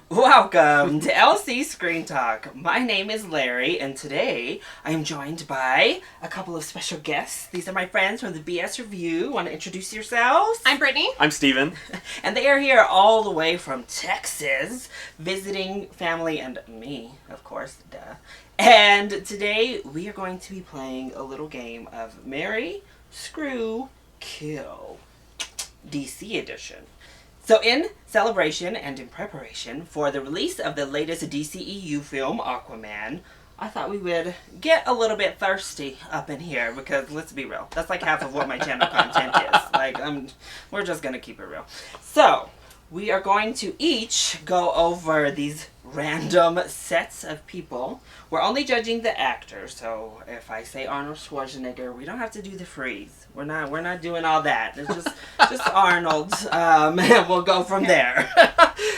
Welcome to LC Screen Talk. My name is Larry, and today I am joined by a couple of special guests. These are my friends from the BS Review. Want to introduce yourselves? I'm Brittany. I'm Stephen. And they are here all the way from Texas, visiting family and me, of course, duh. And today we are going to be playing a little game of Marry, Screw, Kill, DC edition. So in celebration and in preparation for the release of the latest DCEU film, Aquaman, I thought we would get a little bit thirsty up in here because, let's be real, that's like half of what my channel content is. We're just going to keep it real. So, we are going to each go over these random sets of people. We're only judging the actor, so if I say Arnold Schwarzenegger, we don't have to do the freeze. We're not doing all that. It's just Arnold, and we'll go from there.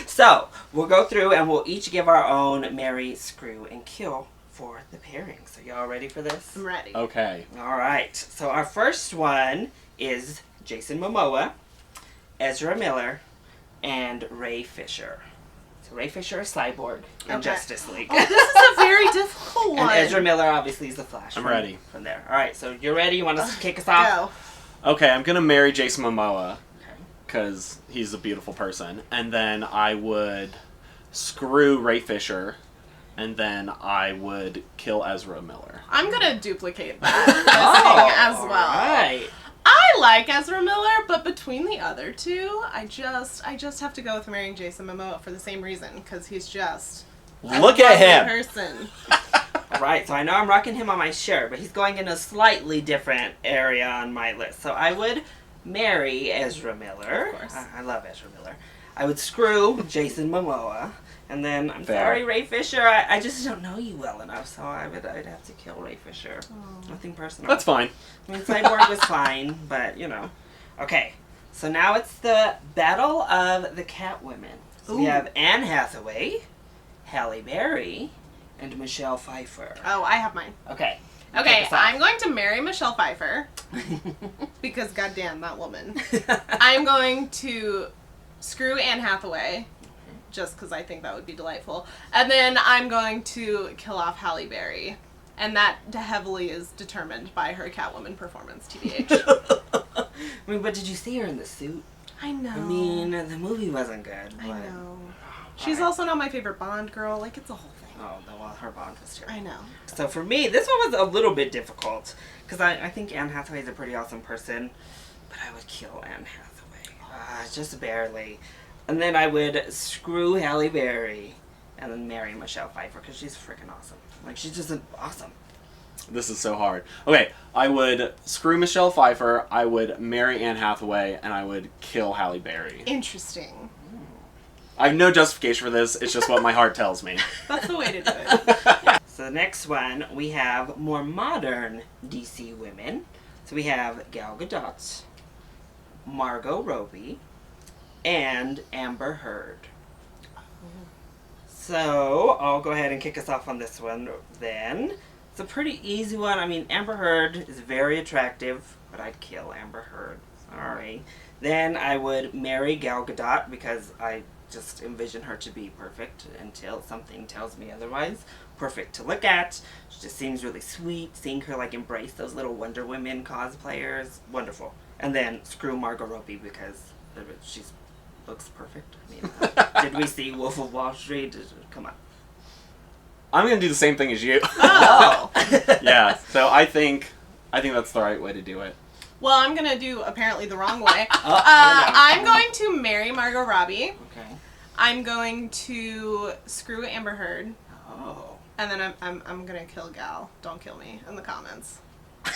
So, we'll go through and we'll each give our own marry, screw, and kill for the pairing. So y'all ready for this? I'm ready. Okay. Alright, so our first one is Jason Momoa, Ezra Miller, and Ray Fisher. So Ray Fisher is Cyborg in Justice League. Oh, this is a very difficult one. And Ezra Miller obviously is the Flash. I'm ready. From there. Alright, so you're ready? You want us to kick us off? Go. Okay, I'm gonna marry Jason Momoa because he's a beautiful person, and then I would screw Ray Fisher, and then I would kill Ezra Miller. I'm gonna duplicate that as well. Alright. I like Ezra Miller, but between the other two, I just have to go with marrying Jason Momoa for the same reason, because he's just Look at him. Person. Alright, so I know I'm rocking him on my shirt, but he's going in a slightly different area on my list. So I would marry Ezra Miller. Of course. I love Ezra Miller. I would screw Jason Momoa. And then, I'm Fair. sorry, Ray Fisher, I just don't know you well enough, so I'd have to kill Ray Fisher. Nothing personal. That's fine. I mean, Cyborg was fine, but, you know. Okay, so now it's the Battle of the Catwomen. So we Ooh. have Anne Hathaway, Halle Berry, and Michelle Pfeiffer. Oh, I have mine. Okay. Okay, Kick us off. I'm going to marry Michelle Pfeiffer, because goddamn, that woman. I'm going to screw Anne Hathaway, just because I think that would be delightful. And then I'm going to kill off Halle Berry. And that heavily is determined by her Catwoman performance, TBH. I mean, but did you see her in the suit? I know. I mean, the movie wasn't good. I but- know. She's Alright. also not my favorite Bond girl. Like, it's a whole thing. Oh, well, her Bond was terrible. I know. So for me, this one was a little bit difficult. Because I think Anne Hathaway is a pretty awesome person. But I would kill Anne Hathaway. Just barely. And then I would screw Halle Berry. And then marry Michelle Pfeiffer. Because she's freaking awesome. Like, she's just awesome. This is so hard. Okay, I would screw Michelle Pfeiffer, I would marry Anne Hathaway, and I would kill Halle Berry. Interesting. I have no justification for this, it's just what my heart tells me. That's the way to do it. So the next one, we have more modern DC women. So we have Gal Gadot, Margot Robbie, and Amber Heard. So I'll go ahead and kick us off on this one then. It's a pretty easy one. I mean, Amber Heard is very attractive, but I'd kill Amber Heard. Sorry. Then I would marry Gal Gadot because I just envision her to be perfect until something tells me otherwise. Perfect to look at. She just seems really sweet. Seeing her like embrace those little Wonder Women cosplayers. Wonderful. And then screw Margot Robbie because she looks perfect. I mean, did we see Wolf of Wall Street? Come on. I'm gonna do the same thing as you. Oh. Yeah, so I think that's the right way to do it. Well, I'm going to do apparently the wrong way. Oh, I'm going to marry Margot Robbie. Okay. I'm going to screw Amber Heard. Oh. And then I'm going to kill Gal. Don't kill me in the comments.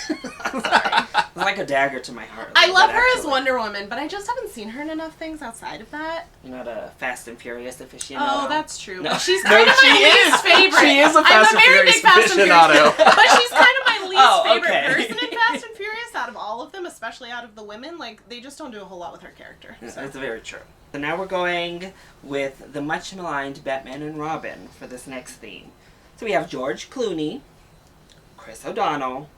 Sorry. It's like a dagger to my heart. I love her as actually. Wonder Woman, but I just haven't seen her in enough things outside of that. You're not a Fast and Furious aficionado. Oh, that's true. No. But she's No, kind of she my is. least favorite. She is a Fast I'm and a very Furious big Fast and aficionado. Furious, but she's kind of my least Oh, favorite okay. person in Fast and Furious out of all of them, especially out of the women. Like, they just don't do a whole lot with her character. So. That's very true. So now we're going with the much maligned Batman and Robin for this next theme. So we have George Clooney, Chris O'Donnell,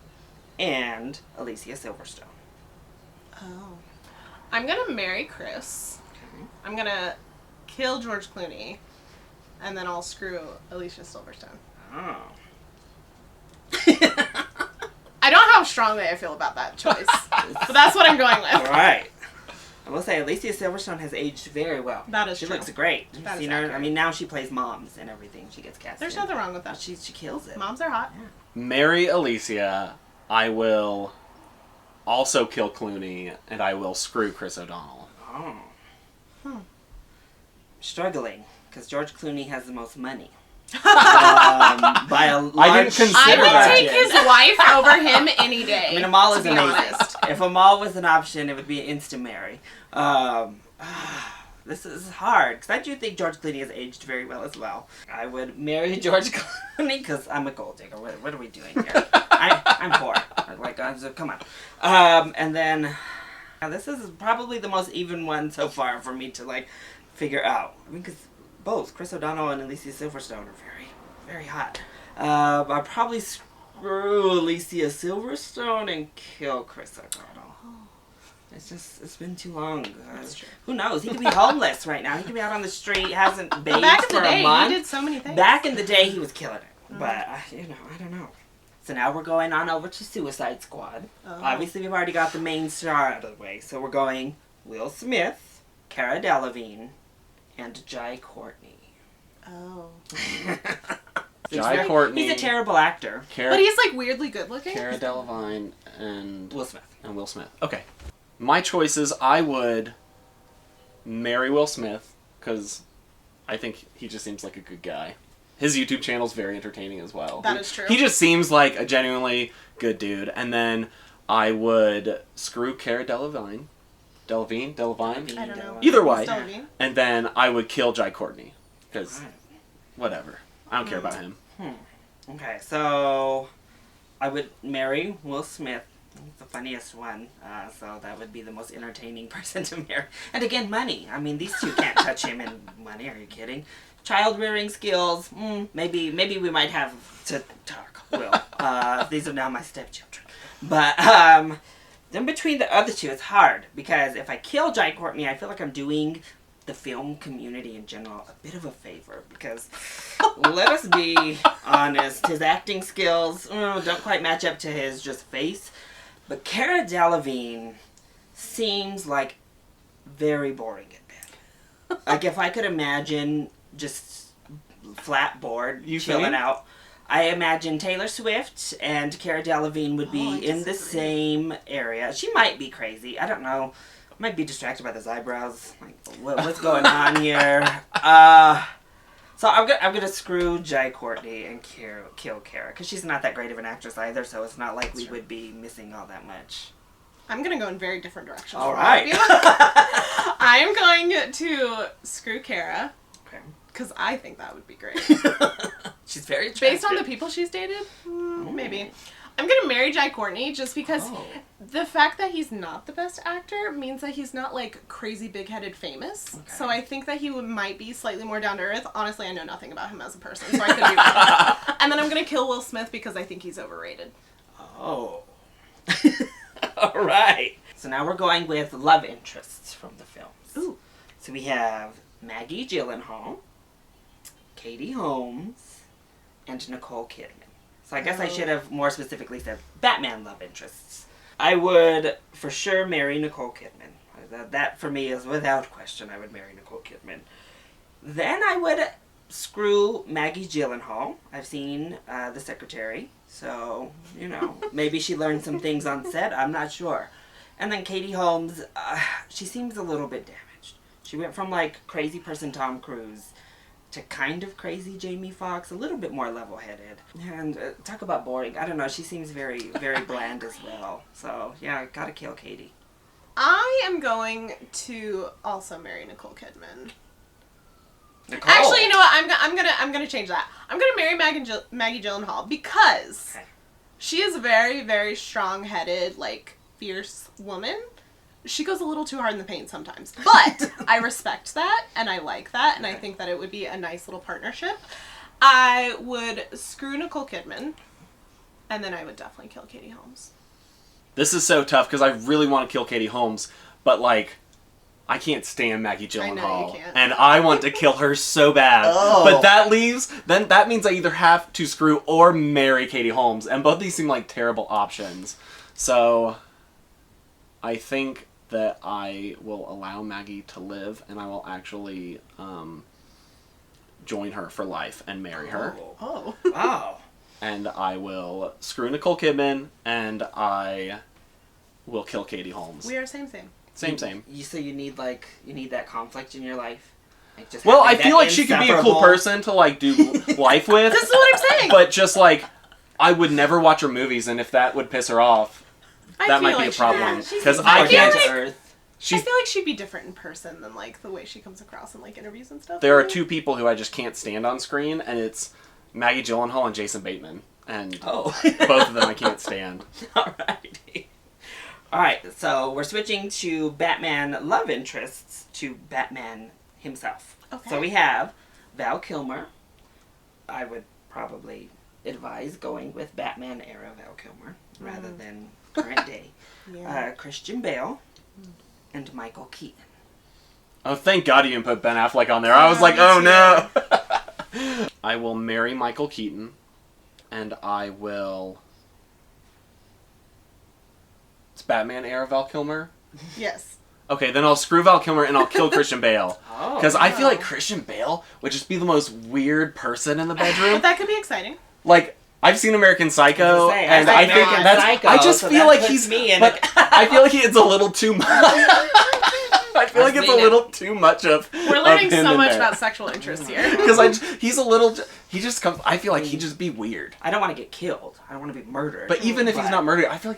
and Alicia Silverstone. Oh. I'm gonna marry Chris. Okay. I'm gonna kill George Clooney. and then I'll screw Alicia Silverstone. Oh. I don't know how strongly I feel about that choice, but that's what I'm going with. All right. I will say Alicia Silverstone has aged very well. That is she true. looks great. That is Seen her? accurate. I mean, now she plays moms and everything. She gets cast. There's in. nothing wrong with that. She kills it. Moms are hot. Yeah. Marry Alicia. I will also kill Clooney, and I will screw Chris O'Donnell. Oh. Struggling because George Clooney has the most money. By a large. I didn't consider I would that. take his wife over him any day. I mean, Amal is to be amazing. honest. If Amal was an option, it would be an instant marry. This is hard because I do think George Clooney has aged very well as well. I would marry George Clooney because I'm a gold digger. What are we doing here? I'm poor. So come on. And then this is probably the most even one so far for me to figure out. I mean, because both Chris O'Donnell and Alicia Silverstone are very, very hot. I'd probably screw Alicia Silverstone and kill Chris O'Donnell. It's been too long. Who knows? He could be homeless right now. He could be out on the street, hasn't bathed Back in for the day, a month. he did so many things. Back in the day, he was killing it. But, I don't know. So now we're going on over to Suicide Squad. Oh. Obviously, we've already got the main star out of the way. So we're going Will Smith, Cara Delevingne, and Jai Courtney. Oh. Jai Courtney. He's a terrible actor. But he's weirdly good looking. Cara Delevingne and Will Smith. Will Smith. Okay. My choices, I would marry Will Smith because I think he just seems like a good guy. His YouTube channel's very entertaining as well. That is true. He just seems like a genuinely good dude. And then I would screw Cara Delevingne. Delevingne? I don't know. Either way. Delevingne. And then I would kill Jai Courtney. Because, whatever. I don't care about him. Okay, so I would marry Will Smith. He's the funniest one, so that would be the most entertaining person to marry. And again, money. I mean, these two can't touch him in money. Are you kidding? Child rearing skills. Maybe we might have to talk. Will. These are now my stepchildren. But then between the other two, it's hard because if I kill Jai Courtney, I feel like I'm doing the film community in general a bit of a favor because let us be honest, his acting skills don't quite match up to his just face. But Cara Delevingne seems very boring in bed. If I could imagine just flat bored, chilling out, I imagine Taylor Swift and Cara Delevingne would be in the same area. She might be crazy. I don't know. Might be distracted by those eyebrows. What's going on here? So I'm gonna screw Jai Courtney and kill Cara because she's not that great of an actress either. So it's not like we would be missing all that much. I'm gonna go in very different directions. All right. I am going to screw Cara. Okay. Because I think that would be great. She's very attractive. Based on the people she's dated, maybe. I'm gonna marry Jai Courtney just because the fact that he's not the best actor means that he's not crazy big-headed famous. Okay. So I think that he might be slightly more down to earth. Honestly, I know nothing about him as a person, so I could be wrong. And then I'm gonna kill Will Smith because I think he's overrated. Oh. All right. So now we're going with love interests from the films. Ooh. So we have Maggie Gyllenhaal, Katie Holmes, and Nicole Kidman. So I guess I should have more specifically said Batman love interests. I would for sure marry Nicole Kidman. That for me is without question. I would marry Nicole Kidman. Then I would screw Maggie Gyllenhaal. I've seen The Secretary. So, maybe she learned some things on set. I'm not sure. And then Katie Holmes, she seems a little bit damaged. She went from crazy person Tom Cruise to kind of crazy Jamie Foxx, a little bit more level-headed. And talk about boring. I don't know. She seems very, very bland as well. So, yeah, gotta kill Katie. I am going to also marry Nicole Kidman. Nicole. Actually, you know what? I'm gonna change that. I'm gonna marry Maggie Gyllenhaal because she is a very, very strong-headed, fierce woman. She goes a little too hard in the paint sometimes. But I respect that, and I like that, and I think that it would be a nice little partnership. I would screw Nicole Kidman, and then I would definitely kill Katie Holmes. This is so tough because I really want to kill Katie Holmes, but I can't stand Maggie I know you Gyllenhaal, can't. and I want to kill her so bad. Oh. But that means I either have to screw or marry Katie Holmes, and both of these seem like terrible options. So, I think that I will allow Maggie to live, and I will actually join her for life and marry her. Oh. Wow. And I will screw Nicole Kidman, and I will kill Katie Holmes. We are same. Same. You need that conflict in your life. Like just Well, I having feel that like she could be a cool inseparable- person to like do life with. This is what I'm saying. But just like, I would never watch her movies, and if that would piss her off, that might be a problem. Because I Brought down can't. to earth. I feel like she'd be different in person than like the way she comes across in like interviews and stuff. There are two people who I just can't stand on screen, and it's Maggie Gyllenhaal and Jason Bateman, and Oh. both of them I can't stand. Alrighty. Alright, so we're switching to Batman love interests to Batman himself. Okay. So we have Val Kilmer. I would probably advise going with Batman era Val Kilmer rather than current day. Yeah. Christian Bale and Michael Keaton. Oh, thank God you didn't put Ben Affleck on there. I was like, me oh too. no. I will marry Michael Keaton, and I will... It's Batman era Val Kilmer? Yes. Okay, then I'll screw Val Kilmer and I'll kill Christian Bale. Oh. Because I feel like Christian Bale would just be the most weird person in the bedroom. But that could be exciting. Like, I've seen American Psycho, I and saw I think American that's... Psycho, I just so feel that like puts he's... me in But I feel like it's a little too much. I feel like I've it's a seen it. little too much of We're learning of him so in much there. about sexual interests here. Because he's a little... He just comes... I feel like he'd just be weird. I don't want to get killed. I don't want to be murdered. But even if he's not murdered, I feel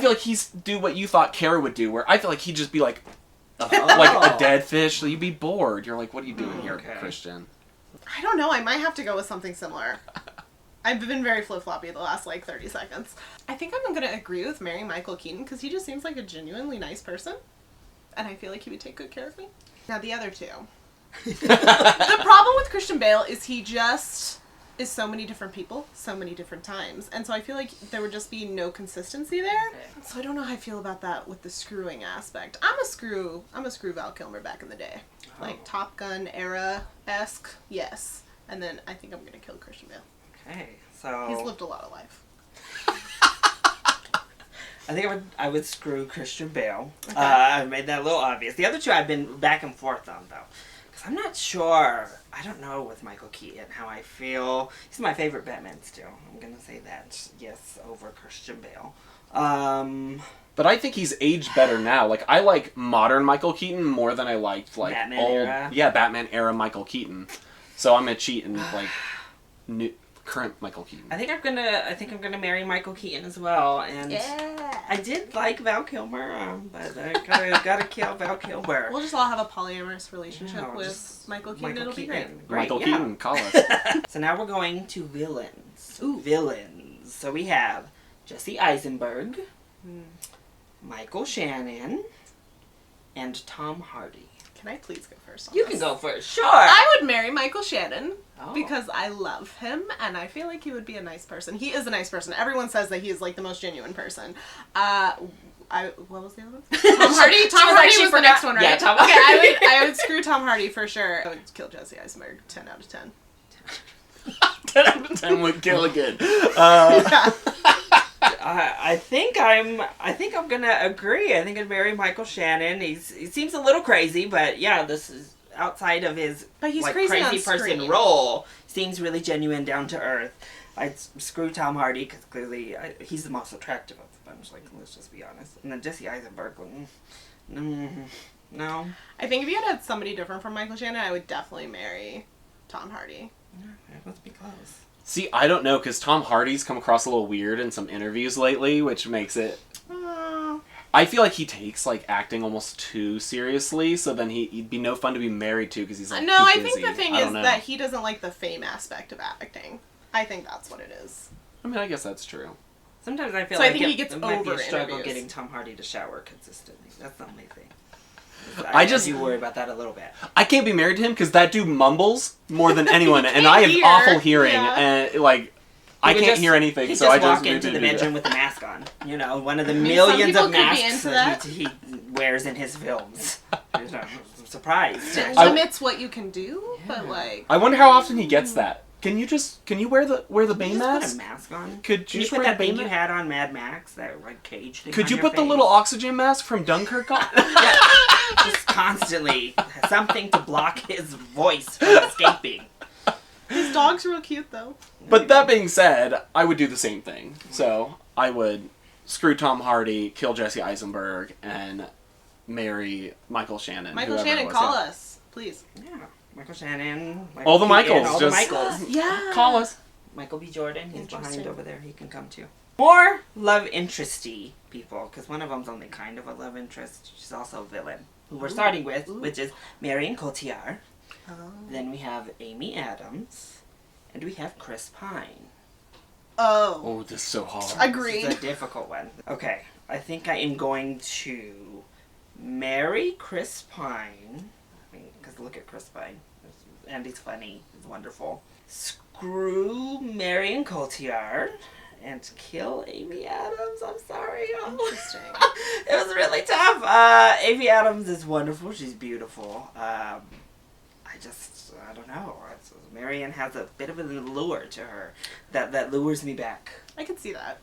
like he's do what you thought Kara would do, where I feel like he'd just be like a dead fish, so you'd be bored. You're like, what are you doing here, Okay. Christian? I don't know. I might have to go with something similar. I've been very flip-floppy the last, 30 seconds. I think I'm going to agree with marrying Michael Keaton because he just seems like a genuinely nice person. And I feel like he would take good care of me. Now, the other two. The problem with Christian Bale is he just is so many different people, so many different times. And so I feel like there would just be no consistency there. Okay. So I don't know how I feel about that with the screwing aspect. I'm a screw Val Kilmer back in the day. Like Top Gun era-esque, yes. And then I think I'm going to kill Christian Bale. Okay, so... He's lived a lot of life. I think I would screw Christian Bale. Okay. I made that a little obvious. The other two I've been back and forth on, though. Because I'm not sure. I don't know with Michael Keaton how I feel. He's my favorite Batman still. I'm going to say that. Yes, over Christian Bale. But I think he's aged better now. Like, I like modern Michael Keaton more than I liked, like, Batman old... era? Yeah, Batman era Michael Keaton. So I'm going to cheat and, current Michael Keaton. I think I'm gonna marry Michael Keaton as well. And Yeah. I did like Val Kilmer, but I gotta kill Val Kilmer. We'll just all have a polyamorous relationship No, with just Michael Keaton. Michael It'll be Keaton. great. Michael yeah. Keaton, call us. So now we're going to villains. Ooh. Villains. So we have Jesse Eisenberg, Michael Shannon, and Tom Hardy. Can I please go first on You this? can go first. Sure. I would marry Michael Shannon Oh. because I love him and I feel like he would be a nice person. He is a nice person. Everyone says that he is like the most genuine person. What was the other one? Tom Hardy. Tom was like, Hardy she was the forgot- next one, right? Yeah, Tom Okay, Hardy. I would screw Tom Hardy for sure. I would kill Jesse Eisenberg 10 out of 10. 10 out of 10 would kill again. I think I'm gonna agree. I think I'd marry Michael Shannon. He seems a little crazy, but yeah, this is outside of his But he's crazy on person screen. role. Seems really genuine, down to earth. I'd screw Tom Hardy because clearly he's the most attractive of the bunch. Like, let's just be honest. And then Jesse Eisenberg. No. I think if you had somebody different from Michael Shannon, I would definitely marry Tom Hardy. Let's be close. See, I don't know, because Tom Hardy's come across a little weird in some interviews lately, which makes it... I feel like he takes, acting almost too seriously, so then he'd be no fun to be married to, because he's, No, too I busy. think the thing I is don't know. that he doesn't like the fame aspect of acting. I think that's what it is. I mean, I guess that's true. Sometimes I feel So I like think he gets it might be a over struggle interviews. getting Tom Hardy to shower consistently. That's the only thing. I just- do worry about that a little bit. I can't be married to him, because that dude mumbles more than anyone, and can't I have hear. awful hearing, Yeah. and, I can't hear anything, He'd so I just walk just into the do that. bedroom with a mask on. You know, one of the some millions people of could be masks into that that. he wears in his films. I'm surprised. It limits what you can do, but like. I wonder how often he gets that. Can you wear the Bane Just put mask? a mask on. Could you you just put wear that the Bane thing you mask? had on Mad Max, that like cage thing? Could on you your put the face? little oxygen mask from Dunkirk on? Yeah, just constantly something to block his voice from escaping. His dog's real cute though. But that being said, I would do the same thing. So I would screw Tom Hardy, kill Jesse Eisenberg, and marry Michael Shannon. Michael whoever Shannon, it was, call yeah. us, please. Yeah, Michael Shannon. All the Michael Michaels, Keaton, all just- the Michaels. Yeah. Call us. Michael B. Jordan, he's behind Interesting. over there. He can come too. More love interesty people, because one of them's only kind of a love interest. She's also a villain. Who we're starting with, which is Marion Cotillard. Oh. Then we have Amy Adams, and we have Chris Pine. Oh. Oh, this is so hard. Agreed. This is a difficult one. Okay, I think I am going to marry Chris Pine. I mean, because look at Chris Pine. And he's funny. He's wonderful. Screw Marion Cotillard and kill Amy Adams. I'm sorry. Interesting. It was really tough. Amy Adams is wonderful. She's beautiful. I don't know. Marion has a bit of an allure to her that lures me back. I could see that.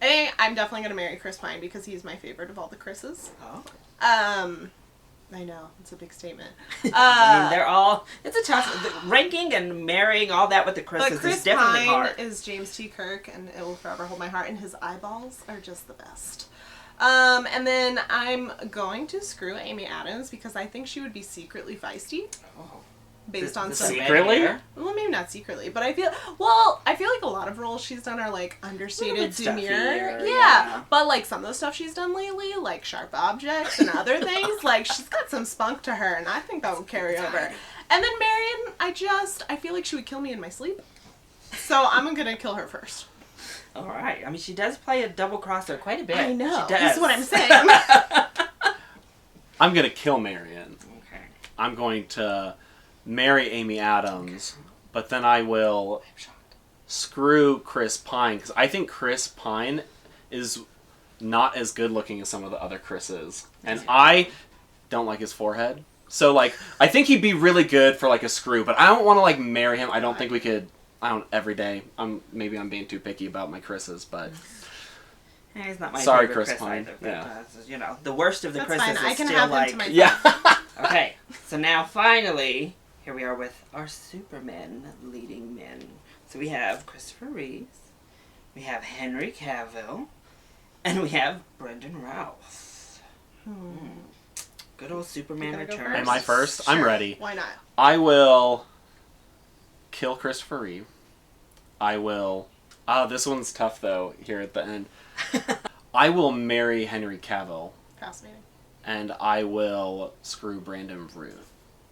I think I'm definitely gonna marry Chris Pine because he's my favorite of all the Chris's. Oh. I know it's a big statement. I mean, they're all. It's a tough ranking and marrying all that with the Chris's But Chris is definitely Pine hard. is James T. Kirk, and it will forever hold my heart. And his eyeballs are just the best. And then I'm going to screw Amy Adams because I think she would be secretly feisty. Oh. Based on The some. Secretly? red hair? Well, maybe not secretly, but I feel like a lot of roles she's done are like understated, bit demure. stuffier, Yeah. yeah. But like some of the stuff she's done lately, like Sharp Objects and other things, like she's got some spunk to her, and I think that would carry over. And then Marion, I feel like she would kill me in my sleep. So I'm gonna kill her first. All right. I mean, she does play a double crosser quite a bit. I know. She does. This is what I'm saying. I'm gonna kill Marion. Okay. I'm going to marry Amy Adams, but then I will screw Chris Pine because I think Chris Pine is not as good looking as some of the other Chris's, and I don't like his forehead. So like, I think he'd be really good for like a screw, but I don't want to like marry him. I don't think we could. I don't every day. Maybe I'm being too picky about my Chris's, but He's not my Sorry, favorite Chris Chris Pine. either. But, Yeah. you know, the worst of the That's Chris's fine. I is can still have him like. to myself. yeah. Okay, so now finally, here we are with our Supermen leading men. So we have Christopher Reeves, we have Henry Cavill, and we have Brendan Routh. Good old Superman You gotta go returns. Am I first? I'm Sure. ready. Why not? I will kill Christopher Reeve. I will. This one's tough though. Here at the end, I will marry Henry Cavill, Fascinating. and I will screw Brandon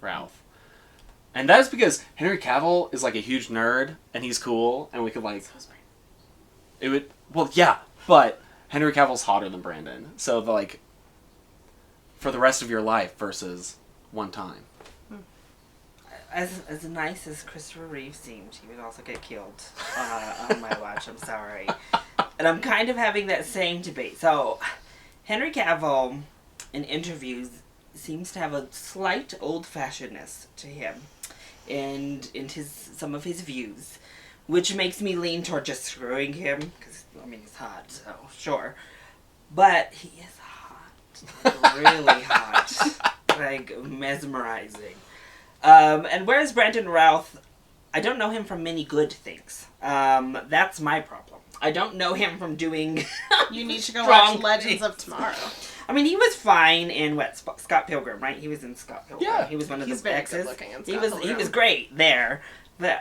Routh. And that is because Henry Cavill is like a huge nerd, and he's cool, and we could like. It would. Well, yeah, but Henry Cavill's hotter than Brandon, so like. For the rest of your life versus one time. As nice as Christopher Reeve seemed, he would also get killed on my watch. I'm sorry. And I'm kind of having that same debate. So, Henry Cavill, in interviews, seems to have a slight old-fashionedness to him and in some of his views, which makes me lean toward just screwing him, because, I mean, he's hot, so sure. But he is hot. Like, really hot. Like, mesmerizing. And whereas Brandon Routh, I don't know him from many good things. That's my problem. I don't know him from doing. You need to go strong watch Legends of things. Tomorrow. I mean, he was fine in Scott Pilgrim, right? He was in Scott Pilgrim. Yeah. He was one of He's the very exes. good looking in He Scott was Pilgrim. great there, but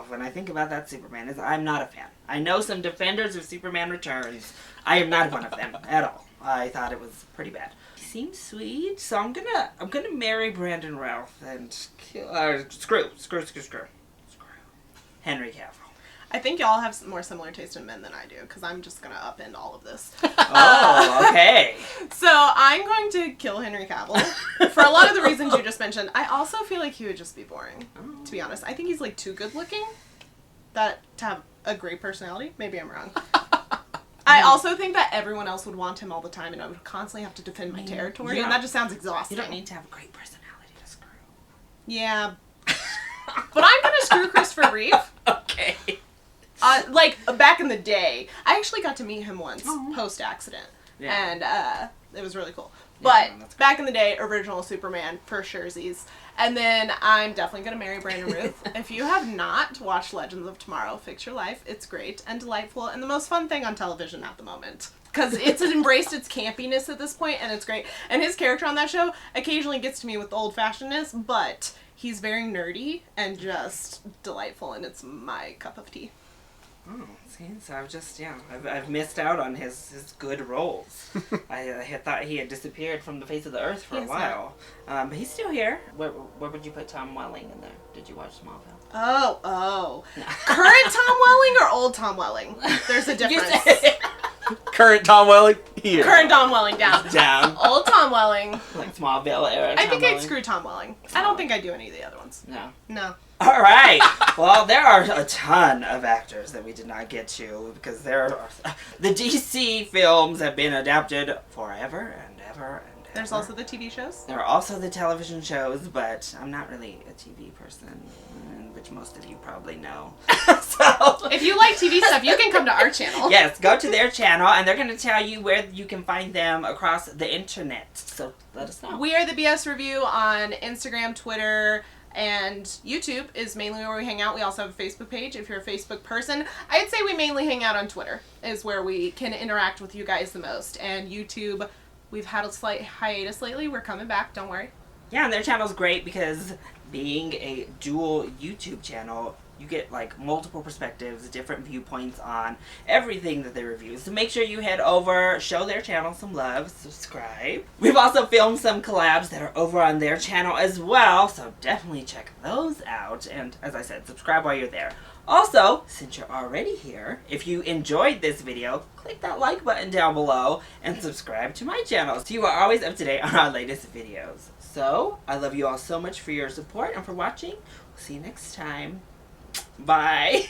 when I think about that Superman, I'm not a fan. I know some defenders of Superman Returns. I am not one of them at all. I thought it was pretty bad. He seemed sweet, so I'm gonna marry Brandon Routh and kill, screw Henry Cavill. I think y'all have more similar taste in men than I do, because I'm just going to upend all of this. Oh, okay. So I'm going to kill Henry Cavill for a lot of the reasons you just mentioned. I also feel like he would just be boring, to be honest. I think he's like too good looking. that to have a great personality. Maybe I'm wrong. I also think that everyone else would want him all the time, and I would constantly have to defend my territory, and that just sounds exhausting. You don't need to have a great personality to screw. Yeah. But I'm gonna screw Christopher Reeve. Okay. Like, back in the day, I actually got to meet him once, post-accident, and it was really cool. But back in the day, original Superman, for surezies. And then I'm definitely going to marry Brandon Ruth. If you have not watched Legends of Tomorrow, fix your life. It's great and delightful and the most fun thing on television at the moment. Because it's embraced its campiness at this point, and it's great. And his character on that show occasionally gets to me with the old-fashionedness, but he's very nerdy and just delightful, and it's my cup of tea. Oh, see, so I've missed out on his good roles. I had thought he had disappeared from the face of the earth for a while. But he's still here. Where would you put Tom Welling in there? Did you watch Smallville? Oh. Current Tom Welling or old Tom Welling? There's a difference. Current Tom Welling here. Current Tom Welling down. Down. Old Tom Welling. Like Smallville era. I think I'd screw Tom Welling. I don't think I'd do any of the other ones. No. All right. Well, there are a ton of actors that we did not get to because the DC films have been adapted forever and ever and ever. There's also the TV shows. There are also the television shows, but I'm not really a TV person, which most of you probably know. So if you like TV stuff, you can come to our channel. Yes, go to their channel, and they're going to tell you where you can find them across the internet. So let us know. We are the BS Review on Instagram, Twitter, and YouTube is mainly where we hang out. We also have a Facebook page if you're a Facebook person. I'd say we mainly hang out on Twitter is where we can interact with you guys the most. And YouTube, we've had a slight hiatus lately. We're coming back, don't worry. Yeah, and their channel's great because being a dual YouTube channel, you get like multiple perspectives, different viewpoints on everything that they review. So make sure you head over, show their channel some love, subscribe. We've also filmed some collabs that are over on their channel as well, so definitely check those out. And as I said, subscribe while you're there. Also, since you're already here, if you enjoyed this video, click that like button down below and subscribe to my channel so you are always up to date on our latest videos. So, I love you all so much for your support and for watching. We'll see you next time. Bye.